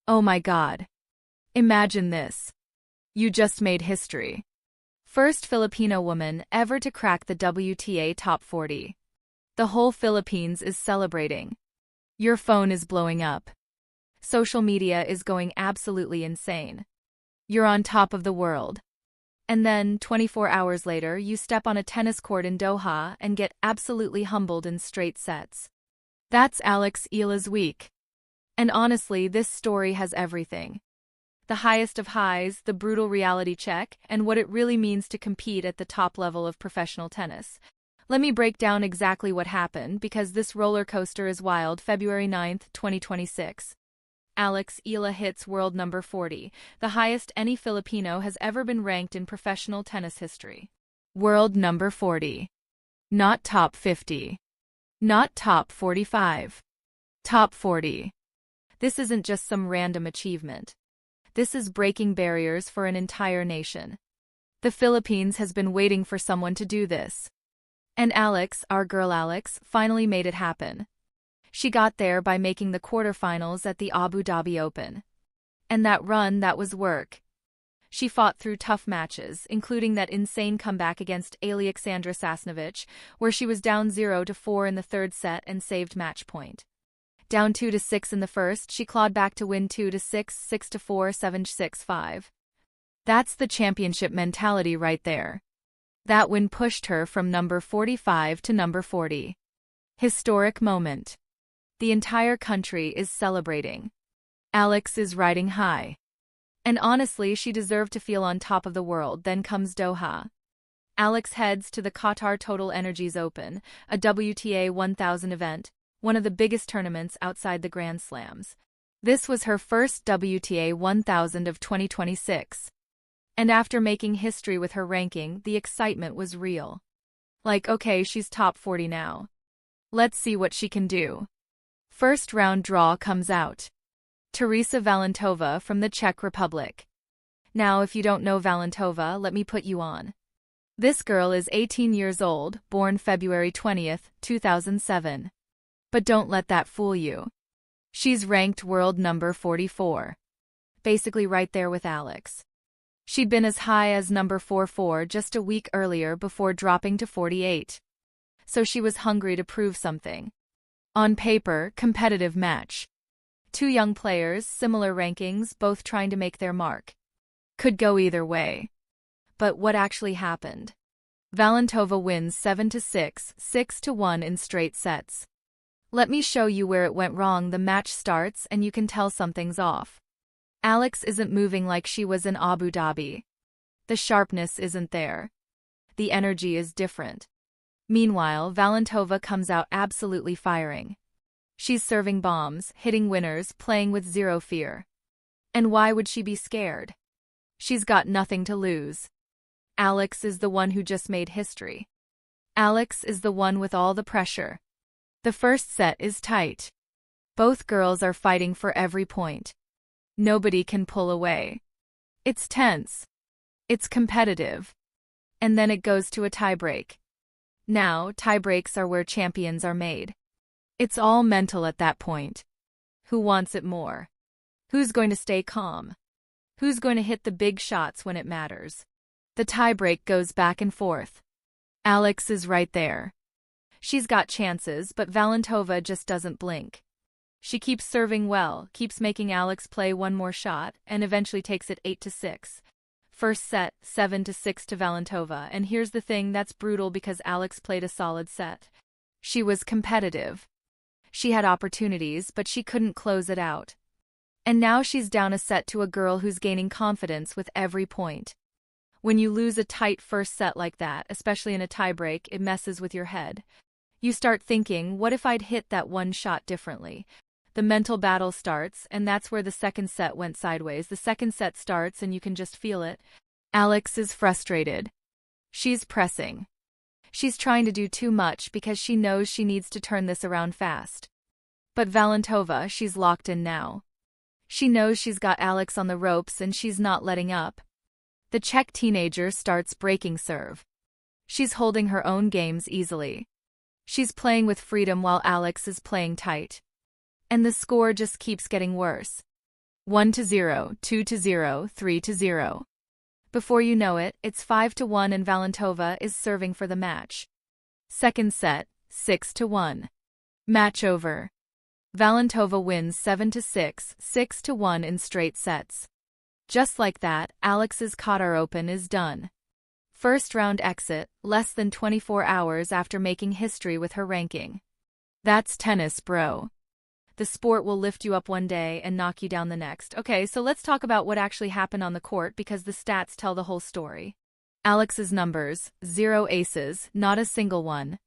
Oh my God. Imagine this. You just made history. First Filipino woman ever to crack the WTA top 40. The whole Philippines is celebrating. Your phone is blowing up. Social media is going absolutely insane. You're on top of the world. And then, 24 hours later, you step on a tennis court in Doha and get absolutely humbled in straight sets. That's Alex Eala's week. And honestly, this story has everything. The highest of highs, the brutal reality check, and what it really means to compete at the top level of professional tennis. Let me break down exactly what happened, because this roller coaster is wild. February 9, 2026. Alex Eala hits world number 40, the highest any Filipino has ever been ranked in professional tennis history. World number 40. Not top 50. Not top 45. Top 40. This isn't just some random achievement. This is breaking barriers for an entire nation. The Philippines has been waiting for someone to do this. And Alex, our girl Alex, finally made it happen. She got there by making the quarterfinals at the Abu Dhabi Open. And that run, that was work. She fought through tough matches, including that insane comeback against Alexandra Sasnovich, where she was down 0-4 in the third set and saved match point. Down 2-6 in the first, she clawed back to win 2-6, 6-4, 7-6-5. That's the championship mentality right there. That win pushed her from number 45 to number 40. Historic moment. The entire country is celebrating. Alex is riding high. And honestly, she deserved to feel on top of the world. Then comes Doha. Alex heads to the Qatar Total Energies Open, a WTA 1000 event, one of the biggest tournaments outside the Grand Slams. This was her first WTA 1000 of 2026. And after making history with her ranking, the excitement was real. Like, okay, she's top 40 now. Let's see what she can do. First round draw comes out. Teresa Valentova from the Czech Republic. Now, if you don't know Valentova, let me put you on. This girl is 18 years old, born February 20, 2007. But don't let that fool you. She's ranked world number 44. Basically right there with Alex. She'd been as high as number 44 just a week earlier before dropping to 48. So she was hungry to prove something. On paper, competitive match. Two young players, similar rankings, both trying to make their mark. Could go either way. But what actually happened? Valentova wins 7-6, 6-1 in straight sets. Let me show you where it went wrong. The match starts and you can tell something's off. Alex isn't moving like she was in Abu Dhabi. The sharpness isn't there. The energy is different. Meanwhile, Valentova comes out absolutely firing. She's serving bombs, hitting winners, playing with zero fear. And why would she be scared? She's got nothing to lose. Alex is the one who just made history. Alex is the one with all the pressure. The first set is tight. Both girls are fighting for every point. Nobody can pull away. It's tense. It's competitive. And then it goes to a tiebreak. Now, tiebreaks are where champions are made. It's all mental at that point. Who wants it more? Who's going to stay calm? Who's going to hit the big shots when it matters? The tiebreak goes back and forth. Alex is right there. She's got chances, but Valentova just doesn't blink. She keeps serving well, keeps making Alex play one more shot, and eventually takes it 8-6. First set, 7-6 to Valentova, and here's the thing that's brutal because Alex played a solid set. She was competitive. She had opportunities, but she couldn't close it out. And now she's down a set to a girl who's gaining confidence with every point. When you lose a tight first set like that, especially in a tiebreak, it messes with your head. You start thinking, what if I'd hit that one shot differently? The mental battle starts, and that's where the second set went sideways. The second set starts and you can just feel it. Alex is frustrated. She's pressing. She's trying to do too much because she knows she needs to turn this around fast. But Valentova, she's locked in now. She knows she's got Alex on the ropes and she's not letting up. The Czech teenager starts breaking serve. She's holding her own games easily. She's playing with freedom while Alex is playing tight. And the score just keeps getting worse. 1-0, 2-0, 3-0. Before you know it, it's 5-1 and Valentova is serving for the match. Second set, 6-1. Match over. Valentova wins 7-6, 6-1 in straight sets. Just like that, Alex's Qatar Open is done. First round exit, less than 24 hours after making history with her ranking. That's tennis, bro. The sport will lift you up one day and knock you down the next. Okay, so let's talk about what actually happened on the court because the stats tell the whole story. Alex's numbers: 0 aces, not a single one.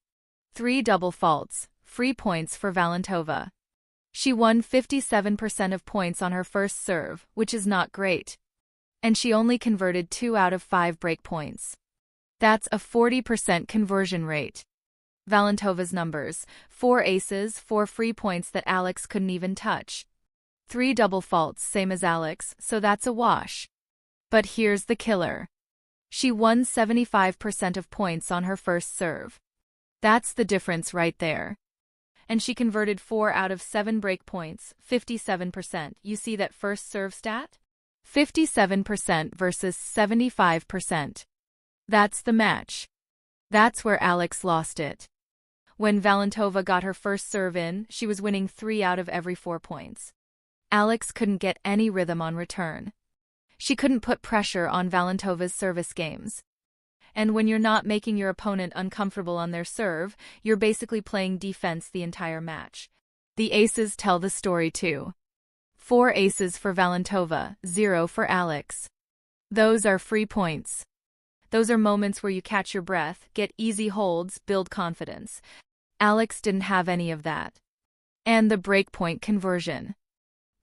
3 double faults, free points for Valentova. She won 57% of points on her first serve, which is not great. And she only converted 2 out of 5 break points. That's a 40% conversion rate. Valentova's numbers: 4 aces, 4 free points that Alex couldn't even touch. 3 double faults, same as Alex, so that's a wash. But here's the killer. She won 75% of points on her first serve. That's the difference right there. And she converted 4 out of 7 break points, 57%. You see that first serve stat? 57% versus 75%. That's the match. That's where Alex lost it. When Valentova got her first serve in, she was winning 3 out of every 4 points. Alex couldn't get any rhythm on return. She couldn't put pressure on Valentova's service games. And when you're not making your opponent uncomfortable on their serve, you're basically playing defense the entire match. The aces tell the story too. 4 aces for Valentova, 0 for Alex. Those are free points. Those are moments where you catch your breath, get easy holds, build confidence. Alex didn't have any of that. And the breakpoint conversion.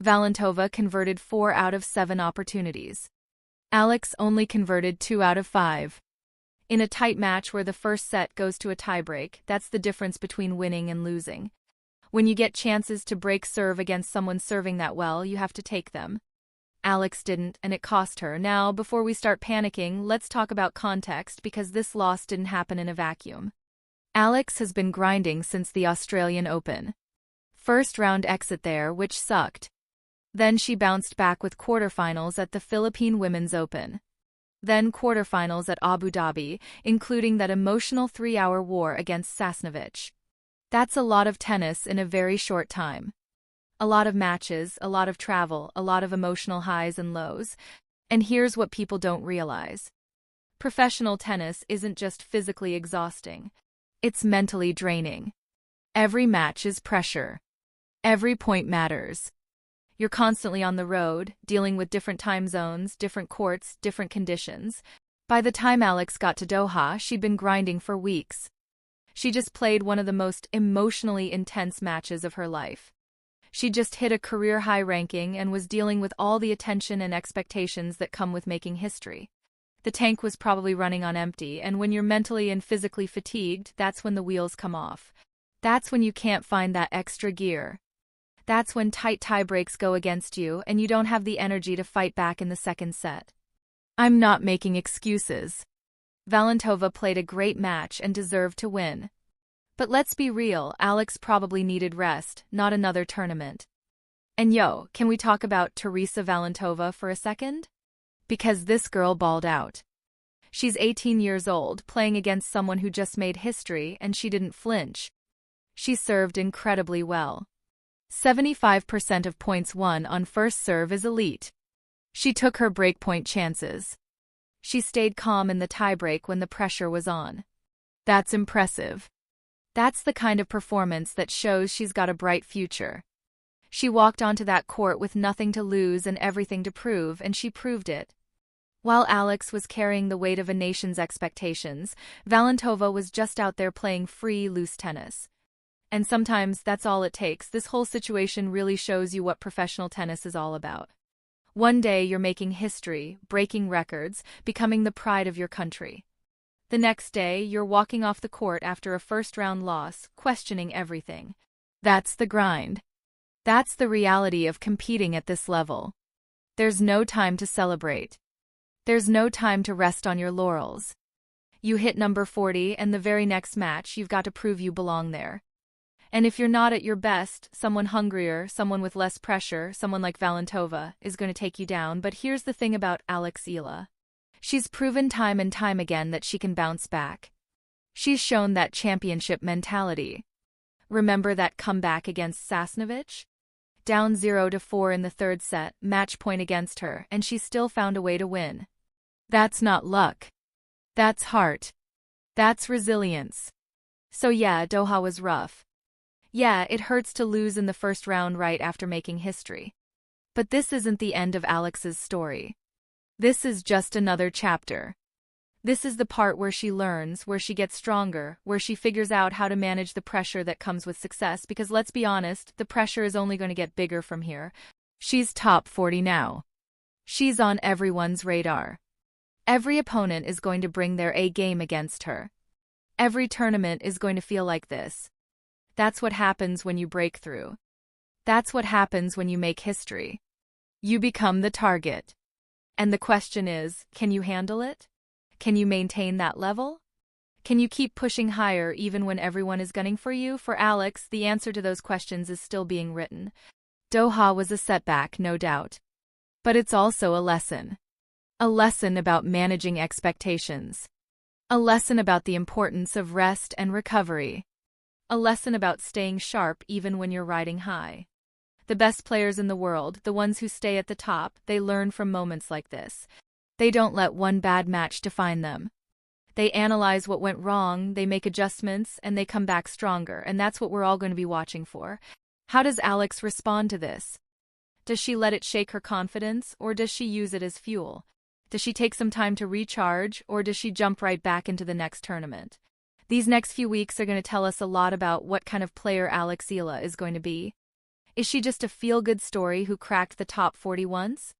Valentova converted 4 out of 7 opportunities. Alex only converted 2 out of 5. In a tight match where the first set goes to a tiebreak, that's the difference between winning and losing. When you get chances to break serve against someone serving that well, you have to take them. Alex didn't, and it cost her. Now, before we start panicking, let's talk about context because this loss didn't happen in a vacuum. Alex has been grinding since the Australian Open. First round exit there, which sucked. Then she bounced back with quarterfinals at the Philippine Women's Open. Then quarterfinals at Abu Dhabi, including that emotional 3-hour war against Sasnovich. That's a lot of tennis in a very short time. A lot of matches, a lot of travel, a lot of emotional highs and lows. And here's what people don't realize. Professional tennis isn't just physically exhausting. It's mentally draining. Every match is pressure. Every point matters. You're constantly on the road, dealing with different time zones, different courts, different conditions. By the time Alex got to Doha, she'd been grinding for weeks. She just played one of the most emotionally intense matches of her life. She just hit a career-high ranking and was dealing with all the attention and expectations that come with making history. The tank was probably running on empty, and when you're mentally and physically fatigued, that's when the wheels come off. That's when you can't find that extra gear. That's when tight tie-breaks go against you and you don't have the energy to fight back in the second set. I'm not making excuses. Valentova played a great match and deserved to win. But let's be real, Alex probably needed rest, not another tournament. And can we talk about Teresa Valentova for a second? Because this girl balled out. She's 18 years old, playing against someone who just made history, and she didn't flinch. She served incredibly well. 75% of points won on first serve is elite. She took her breakpoint chances. She stayed calm in the tiebreak when the pressure was on. That's impressive. That's the kind of performance that shows she's got a bright future. She walked onto that court with nothing to lose and everything to prove, and she proved it. While Alex was carrying the weight of a nation's expectations, Valentova was just out there playing free, loose tennis. And sometimes that's all it takes. This whole situation really shows you what professional tennis is all about. One day you're making history, breaking records, becoming the pride of your country. The next day, you're walking off the court after a first-round loss, questioning everything. That's the grind. That's the reality of competing at this level. There's no time to celebrate. There's no time to rest on your laurels. You hit number 40 and the very next match you've got to prove you belong there. And if you're not at your best, someone hungrier, someone with less pressure, someone like Valentova, is going to take you down. But here's the thing about Alex Eala. She's proven time and time again that she can bounce back. She's shown that championship mentality. Remember that comeback against Sasnovich? Down 0-4 in the third set, match point against her, and she still found a way to win. That's not luck. That's heart. That's resilience. So yeah, Doha was rough. Yeah, it hurts to lose in the first round right after making history. But this isn't the end of Alex's story. This is just another chapter. This is the part where she learns, where she gets stronger, where she figures out how to manage the pressure that comes with success, because let's be honest, the pressure is only going to get bigger from here. She's top 40 now. She's on everyone's radar. Every opponent is going to bring their A game against her. Every tournament is going to feel like this. That's what happens when you break through. That's what happens when you make history. You become the target. And the question is, can you handle it? Can you maintain that level? Can you keep pushing higher even when everyone is gunning for you? For Alex, the answer to those questions is still being written. Doha was a setback, no doubt. But it's also a lesson. A lesson about managing expectations. A lesson about the importance of rest and recovery. A lesson about staying sharp even when you're riding high. The best players in the world, the ones who stay at the top, they learn from moments like this. They don't let one bad match define them. They analyze what went wrong, they make adjustments, and they come back stronger, and that's what we're all going to be watching for. How does Alex respond to this? Does she let it shake her confidence, or does she use it as fuel? Does she take some time to recharge, or does she jump right back into the next tournament? These next few weeks are going to tell us a lot about what kind of player Alex Eala is going to be. Is she just a feel-good story who cracked the top 40 once?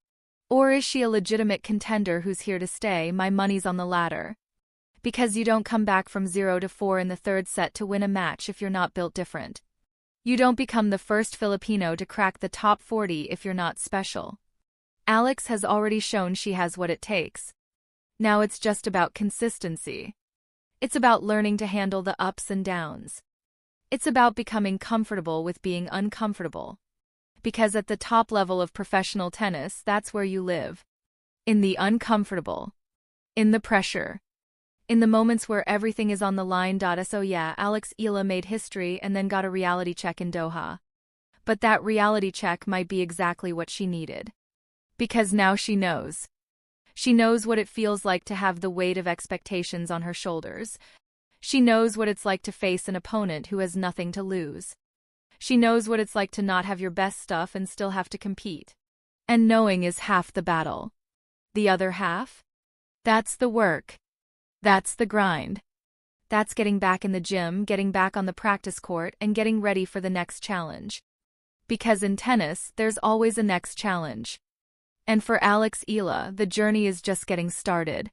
Or is she a legitimate contender who's here to stay? My money's on the latter. Because you don't come back from 0-4 in the third set to win a match if you're not built different. You don't become the first Filipino to crack the top 40 if you're not special. Alex has already shown she has what it takes. Now it's just about consistency. It's about learning to handle the ups and downs. It's about becoming comfortable with being uncomfortable. Because at the top level of professional tennis, that's where you live. In the uncomfortable. In the pressure. In the moments where everything is on the line. So yeah, Alex Eala made history and then got a reality check in Doha. But that reality check might be exactly what she needed. Because now she knows. She knows what it feels like to have the weight of expectations on her shoulders. She knows what it's like to face an opponent who has nothing to lose. She knows what it's like to not have your best stuff and still have to compete. And knowing is half the battle. The other half? That's the work. That's the grind. That's getting back in the gym, getting back on the practice court, and getting ready for the next challenge. Because in tennis, there's always a next challenge. And for Alex Eala, the journey is just getting started.